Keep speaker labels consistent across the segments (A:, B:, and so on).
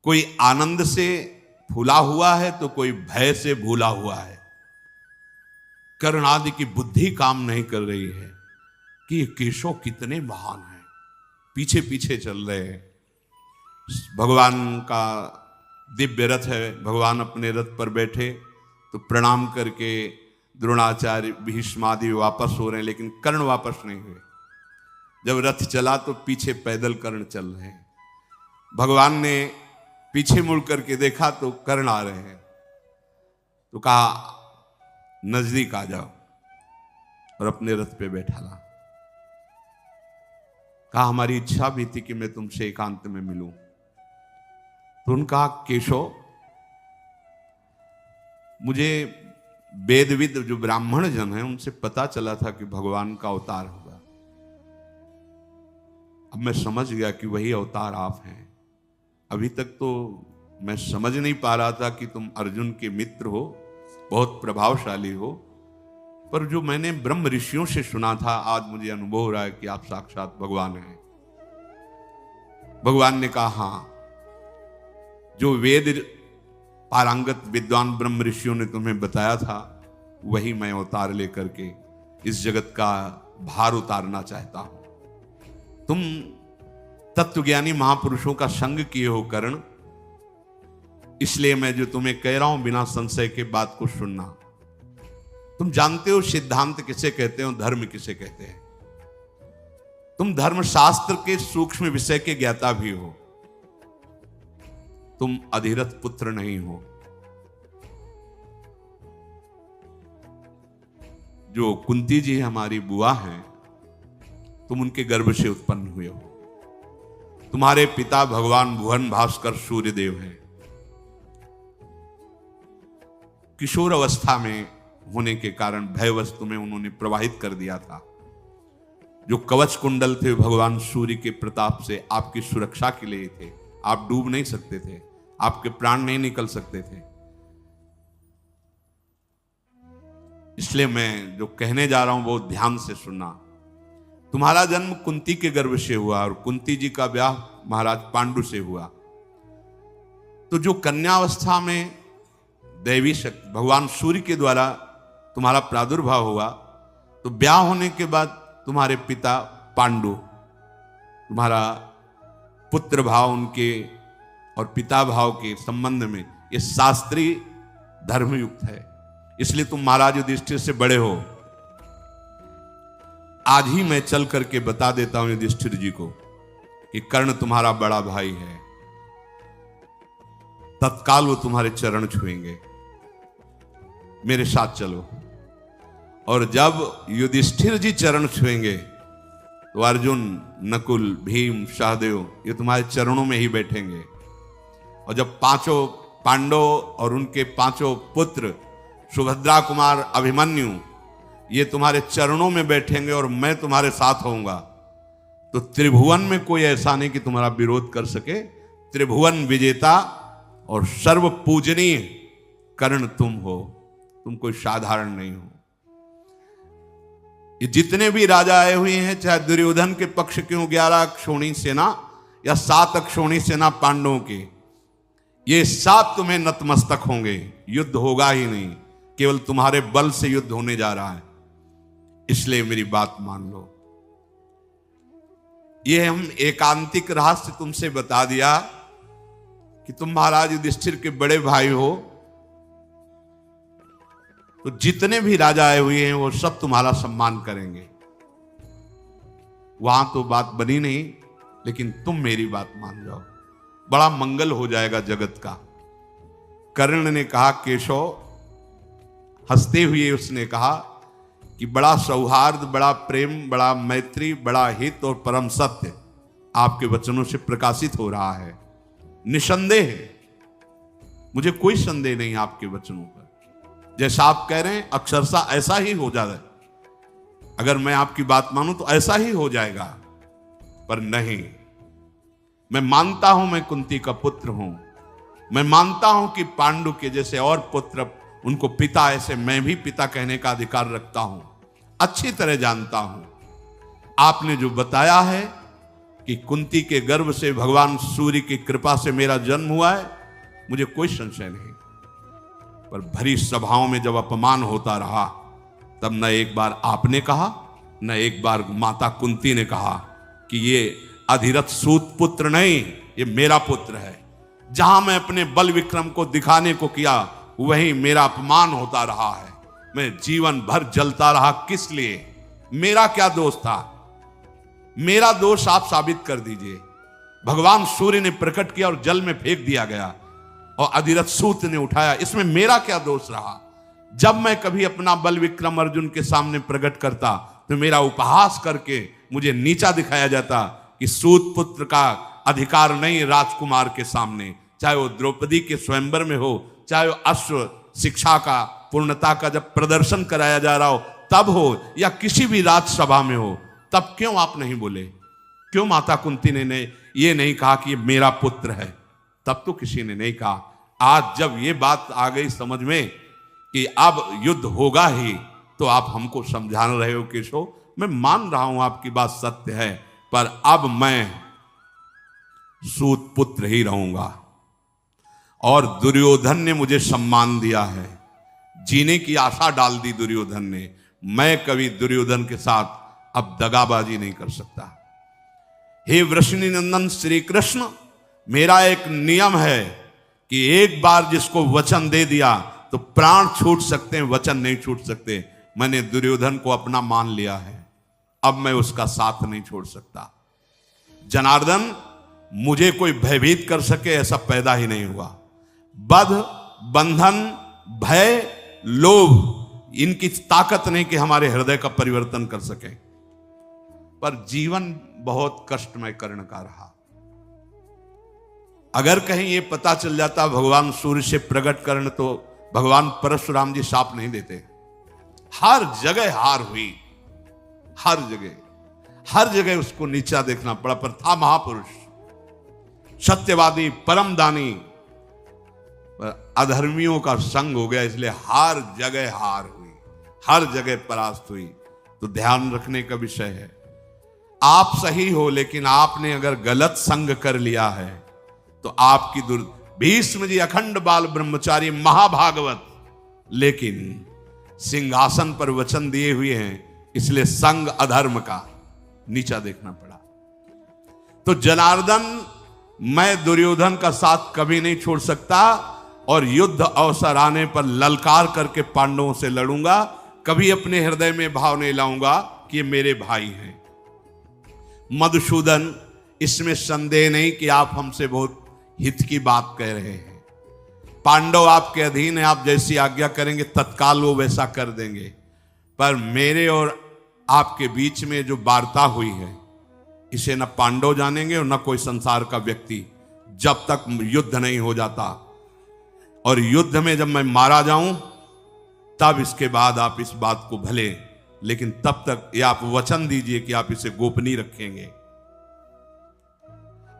A: कोई आनंद से फूला हुआ है तो कोई भय से भूला हुआ है। कर्ण आदि की बुद्धि काम नहीं कर रही है कि ये केशव कितने महान हैं, पीछे पीछे चल रहे हैं। भगवान का दिव्य रथ है, भगवान अपने रथ पर बैठे तो प्रणाम करके द्रोणाचार्य भीष्मादि वापस हो रहे हैं, लेकिन कर्ण वापस नहीं हुए। जब रथ चला तो पीछे पैदल कर्ण चल रहे हैं। भगवान ने पीछे मुड़ करके देखा तो कर्ण आ रहे हैं, तो कहा नजदीक आ जाओ, और अपने रथ पे बैठा ला। कहा हमारी इच्छा भी थी कि मैं तुमसे एकांत में मिलूं। तो उन्होंने कहा केशव, मुझे वेदविद जो ब्राह्मण जन हैं उनसे पता चला था कि भगवान का अवतार होगा। अब मैं समझ गया कि वही अवतार आप हैं। अभी तक तो मैं समझ नहीं पा रहा था कि तुम अर्जुन के मित्र हो, बहुत प्रभावशाली हो, पर जो मैंने ब्रह्म ऋषियों से सुना था आज मुझे अनुभव हो रहा है कि आप साक्षात भगवान हैं। भगवान ने कहा हाँ, जो वेद पारंगत विद्वान ब्रह्म ऋषियों ने तुम्हें बताया था वही मैं अवतार लेकर के इस जगत का भार उतारना चाहता हूं। तुम तत्वज्ञानी महापुरुषों का संग किए हो कर्ण, इसलिए मैं जो तुम्हें कह रहा हूं बिना संशय के बात को सुनना। तुम जानते हो सिद्धांत किसे कहते हो, धर्म किसे कहते हैं। तुम धर्मशास्त्र के सूक्ष्म विषय के ज्ञाता भी हो। तुम अधिरथ पुत्र नहीं हो। जो कुंती जी हमारी बुआ हैं, तुम उनके गर्भ से उत्पन्न हुए हो। तुम्हारे पिता भगवान भुवन भास्कर सूर्यदेव हैं। किशोर अवस्था में होने के कारण भयवश तुम्हें उन्होंने प्रवाहित कर दिया था। जो कवच कुंडल थे भगवान सूर्य के प्रताप से आपकी सुरक्षा के लिए थे। आप डूब नहीं सकते थे, आपके प्राण नहीं निकल सकते थे। इसलिए मैं जो कहने जा रहा हूं बहुत ध्यान से सुनना। तुम्हारा जन्म कुंती के गर्भ से हुआ और कुंती जी का ब्याह महाराज पांडु से हुआ। तो जो कन्यावस्था में दैवी शक्ति भगवान सूर्य के द्वारा तुम्हारा प्रादुर्भाव हुआ, तो ब्याह होने के बाद तुम्हारे पिता पांडु, तुम्हारा पुत्र भाव उनके और पिता भाव के संबंध में ये शास्त्रीय धर्मयुक्त है। इसलिए तुम महाराज युधिष्ठिर से बड़े हो। आज ही मैं चल करके बता देता हूं युधिष्ठिर जी को कि कर्ण तुम्हारा बड़ा भाई है। तत्काल वो तुम्हारे चरण छुएंगे। मेरे साथ चलो। और जब युधिष्ठिर जी चरण छुएंगे तो अर्जुन, नकुल, भीम, सहदेव ये तुम्हारे चरणों में ही बैठेंगे। और जब पांचों पांडव और उनके पांचों पुत्र सुभद्रा कुमार, अभिमन्यु ये तुम्हारे चरणों में बैठेंगे और मैं तुम्हारे साथ होऊंगा, तो त्रिभुवन में कोई ऐसा नहीं कि तुम्हारा विरोध कर सके। त्रिभुवन विजेता और सर्व पूजनीय कर्ण तुम हो। तुम कोई साधारण नहीं हो। ये जितने भी राजा आए हुए हैं, चाहे दुर्योधन के पक्ष क्यों 11 अक्षौणी सेना या 7 अक्षौणी सेना पांडवों के, ये सब तुम्हें नतमस्तक होंगे। युद्ध होगा ही नहीं, केवल तुम्हारे बल से युद्ध होने जा रहा है। इसलिए मेरी बात मान लो। ये हम एकांतिक रहस्य तुमसे बता दिया कि तुम महाराज युधिष्ठिर के बड़े भाई हो। तो जितने भी राजा आए हुए हैं वो सब तुम्हारा सम्मान करेंगे। वहां तो बात बनी नहीं, लेकिन तुम मेरी बात मान जाओ, बड़ा मंगल हो जाएगा जगत का। कर्ण ने कहा केशव, हंसते हुए उसने कहा कि बड़ा सौहार्द, बड़ा प्रेम, बड़ा मैत्री, बड़ा हित और परम सत्य आपके वचनों से प्रकाशित हो रहा है। निसंदेह, मुझे कोई संदेह नहीं आपके वचनों पर। जैसा आप कह रहे हैं अक्षरशः ऐसा ही हो जाए। अगर मैं आपकी बात मानूं तो ऐसा ही हो जाएगा। पर नहीं, मैं मानता हूं मैं कुंती का पुत्र हूं। मैं मानता हूं कि पांडु के जैसे और पुत्र उनको पिता, ऐसे मैं भी पिता कहने का अधिकार रखता हूं। अच्छी तरह जानता हूं आपने जो बताया है कि कुंती के गर्भ से भगवान सूर्य की कृपा से मेरा जन्म हुआ है, मुझे कोई संशय नहीं। पर भरी सभाओं में जब अपमान होता रहा, तब न एक बार आपने कहा, न एक बार माता कुंती ने कहा कि ये अधिरथ सूत पुत्र नहीं, ये मेरा पुत्र है। जहां मैं अपने बल विक्रम को दिखाने को किया, वहीं मेरा अपमान होता रहा है। मैं जीवन भर जलता रहा, किस लिए? मेरा क्या दोष था? मेरा दोष आप साबित कर दीजिए। भगवान सूर्य ने प्रकट किया और जल में फेंक दिया गया और अधिरथ सूत ने उठाया, इसमें मेरा क्या दोष रहा? जब मैं कभी अपना बल विक्रम अर्जुन के सामने प्रकट करता तो मेरा उपहास करके मुझे नीचा दिखाया जाता कि सूत पुत्र का अधिकार नहीं राजकुमार के सामने, चाहे वो द्रौपदी के स्वयंवर में हो, चाहे वो अश्व शिक्षा का पूर्णता का जब प्रदर्शन कराया जा रहा हो तब हो, या किसी भी राजसभा में हो, तब क्यों आप नहीं बोले? क्यों माता कुंती ने ये नहीं कहा कि ये मेरा पुत्र है? तब तो किसी ने नहीं कहा। आज जब ये बात आ गई समझ में कि अब युद्ध होगा ही, तो आप हमको समझा रहे हो केशव, मैं मान रहा हूं आपकी बात सत्य है, पर अब मैं सूत पुत्र ही रहूंगा। और दुर्योधन ने मुझे सम्मान दिया है, जीने की आशा डाल दी दुर्योधन ने। मैं कभी दुर्योधन के साथ अब दगाबाजी नहीं कर सकता। हे वृषणी नंदन श्री कृष्ण, मेरा एक नियम है कि एक बार जिसको वचन दे दिया तो प्राण छूट सकते हैं, वचन नहीं छूट सकते। मैंने दुर्योधन को अपना मान लिया है, अब मैं उसका साथ नहीं छोड़ सकता। जनार्दन, मुझे कोई भयभीत कर सके ऐसा पैदा ही नहीं हुआ। बध, बंधन, भय, लोभ, इनकी ताकत नहीं कि हमारे हृदय का परिवर्तन कर सके। पर जीवन बहुत कष्टमय कर्ण का रहा। अगर कहीं ये पता चल जाता भगवान सूर्य से प्रकट कर्ण, तो भगवान परशुराम जी शाप नहीं देते। हर जगह हार हुई, हर जगह उसको नीचा देखना पड़ा, पर था महापुरुष, सत्यवादी, परम दानी, पर अधर्मियों का संग हो गया, इसलिए हर जगह हार हुई, हर जगह परास्त हुई। तो ध्यान रखने का विषय है, आप सही हो, लेकिन आपने अगर गलत संग कर लिया है तो आपकी भीष्म जी अखंड बाल ब्रह्मचारी महाभागवत, लेकिन सिंहासन पर वचन दिए हुए हैं, इसलिए संग अधर्म का नीचा देखना पड़ा। तो जनार्दन, मैं दुर्योधन का साथ कभी नहीं छोड़ सकता, और युद्ध अवसर आने पर ललकार करके पांडवों से लड़ूंगा। कभी अपने हृदय में भाव नहीं लाऊंगा कि ये मेरे भाई हैं। मधुसूदन, इसमें संदेह नहीं कि आप हमसे बहुत हित की बात कह रहे हैं। पांडव आपके अधीन है, आप जैसी आज्ञा करेंगे तत्काल वो वैसा कर देंगे। पर मेरे और आपके बीच में जो वार्ता हुई है, इसे न पांडव जानेंगे और न कोई संसार का व्यक्ति, जब तक युद्ध नहीं हो जाता। और युद्ध में जब मैं मारा जाऊं, तब इसके बाद आप इस बात को भले, लेकिन तब तक ये आप वचन दीजिए कि आप इसे गोपनीय रखेंगे।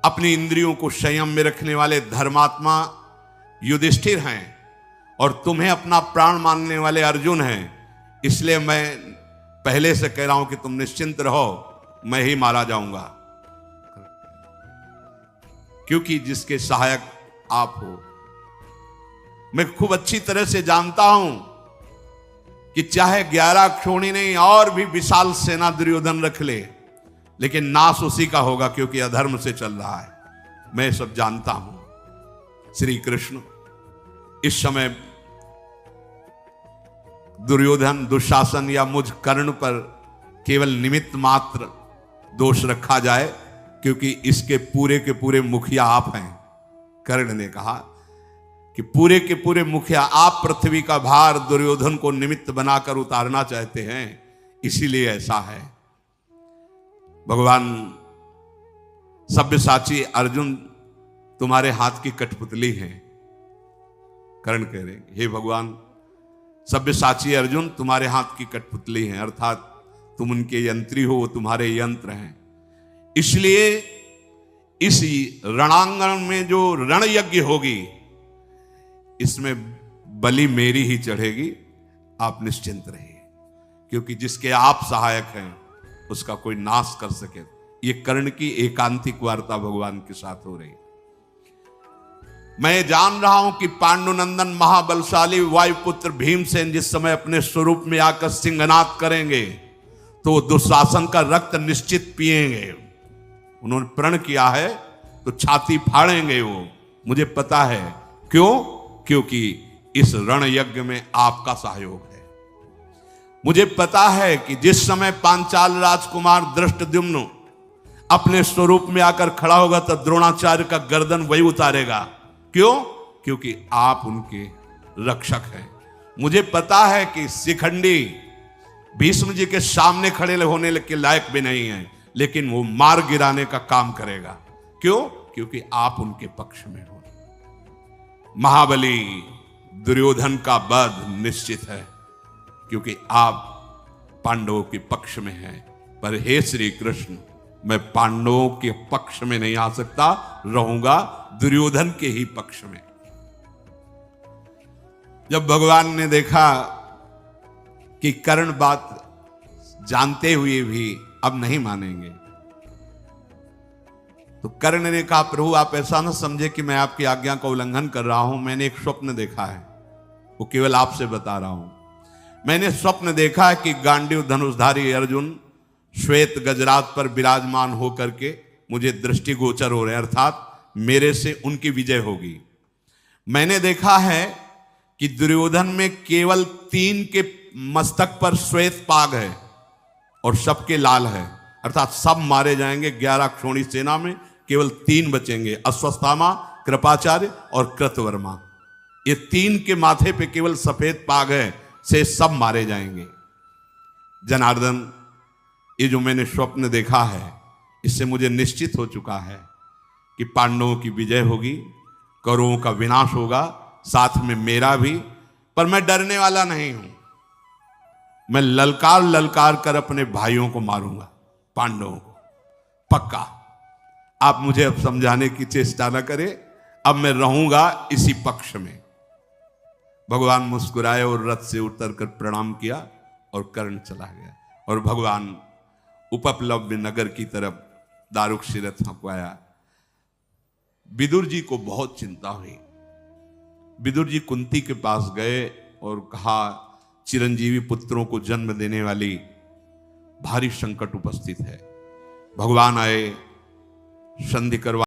A: अपनी इंद्रियों को संयम में रखने वाले धर्मात्मा युधिष्ठिर हैं, और तुम्हें अपना प्राण मानने वाले अर्जुन हैं। इसलिए मैं पहले से कह रहा हूं कि तुम निश्चिंत रहो, मैं ही मारा जाऊंगा, क्योंकि जिसके सहायक आप हो। मैं खूब अच्छी तरह से जानता हूं कि चाहे 11 क्षोणी नहीं और भी विशाल सेना दुर्योधन रख ले, लेकिन नाश उसी का होगा, क्योंकि अधर्म से चल रहा है। मैं सब जानता हूं। श्री कृष्ण, इस समय दुर्योधन, दुशासन या मुझ कर्ण पर केवल निमित्त मात्र दोष रखा जाए, क्योंकि इसके पूरे के पूरे मुखिया आप हैं। कर्ण ने कहा कि पूरे के पूरे मुखिया आप, पृथ्वी का भार दुर्योधन को निमित्त बनाकर उतारना चाहते हैं, इसीलिए ऐसा है। भगवान सब्यसाची अर्जुन तुम्हारे हाथ की कठपुतली है। कर्ण कह रहे, हे भगवान, सब्यसाची अर्जुन तुम्हारे हाथ की कठपुतली हैं, अर्थात तुम उनके यंत्री हो, वो तुम्हारे यंत्र हैं। इसलिए इस रणांगण में जो रण यज्ञ होगी, इसमें बलि मेरी ही चढ़ेगी, आप निश्चिंत रहिए, क्योंकि जिसके आप सहायक हैं उसका कोई नाश कर सके ये कर्ण की एकांतिक वार्ता भगवान के साथ हो रही। मैं जान रहा हूं कि पांडुनंदन महाबलशाली वायुपुत्र भीमसेन जिस समय अपने स्वरूप में आकर सिंहनाद करेंगे तो दुशासन का रक्त निश्चित पिएंगे। उन्होंने प्रण किया है तो छाती फाड़ेंगे वो, मुझे पता है। क्यों? क्योंकि इस रण यज्ञ में आपका सहयोग है। मुझे पता है कि जिस समय पांचाल राजकुमार धृष्टद्युम्न अपने स्वरूप में आकर खड़ा होगा तो द्रोणाचार्य का गर्दन वही उतारेगा। क्यों? क्योंकि आप उनके रक्षक हैं। मुझे पता है कि शिखंडी भीष्म जी के सामने खड़े होने के लायक भी नहीं है, लेकिन वो मार गिराने का काम करेगा। क्यों? क्योंकि आप उनके पक्ष में हो। महाबली दुर्योधन का वध निश्चित है क्योंकि आप पांडवों के पक्ष में हैं। पर हे श्री कृष्ण, मैं पांडवों के पक्ष में नहीं आ सकता, रहूंगा दुर्योधन के ही पक्ष में। जब भगवान ने देखा कि कर्ण बात जानते हुए भी अब नहीं मानेंगे, तो कर्ण ने कहा, प्रभु आप ऐसा ना समझे कि मैं आपकी आज्ञा का उल्लंघन कर रहा हूं। मैंने एक स्वप्न देखा है, वो केवल आपसे बता रहा हूं। मैंने स्वप्न देखा है कि गांडीव धनुषधारी अर्जुन श्वेत गजरात पर विराजमान होकर के मुझे दृष्टिगोचर हो रहे हैं, अर्थात मेरे से उनकी विजय होगी। मैंने देखा है कि दुर्योधन में केवल 3 के मस्तक पर श्वेत पाग है और सबके लाल है, अर्थात सब मारे जाएंगे। 11 क्षोणी सेना में केवल 3 बचेंगे, अश्वत्थामा, कृपाचार्य और कृतवर्मा। ये 3 के माथे पे केवल सफेद पाग है, से सब मारे जाएंगे। जनार्दन, ये जो मैंने स्वप्न देखा है इससे मुझे निश्चित हो चुका है कि पांडवों की विजय होगी, कौरवों का विनाश होगा, साथ में मेरा भी। पर मैं डरने वाला नहीं हूं। मैं ललकार ललकार कर अपने भाइयों को मारूंगा, पांडवों को, पक्का। आप मुझे अब समझाने की चेष्टा न करें, अब मैं रहूंगा इसी पक्ष में। भगवान मुस्कुराए और रथ से उतरकर प्रणाम किया और कर्ण चला गया। और भगवान उपप्लव्य नगर की तरफ दारुक रथ हंकवाया। विदुर जी को बहुत चिंता हुई। विदुर जी कुंती के पास गए और कहा, चिरंजीवी पुत्रों को जन्म देने वाली भारी संकट उपस्थित है। भगवान आए, संधि करवा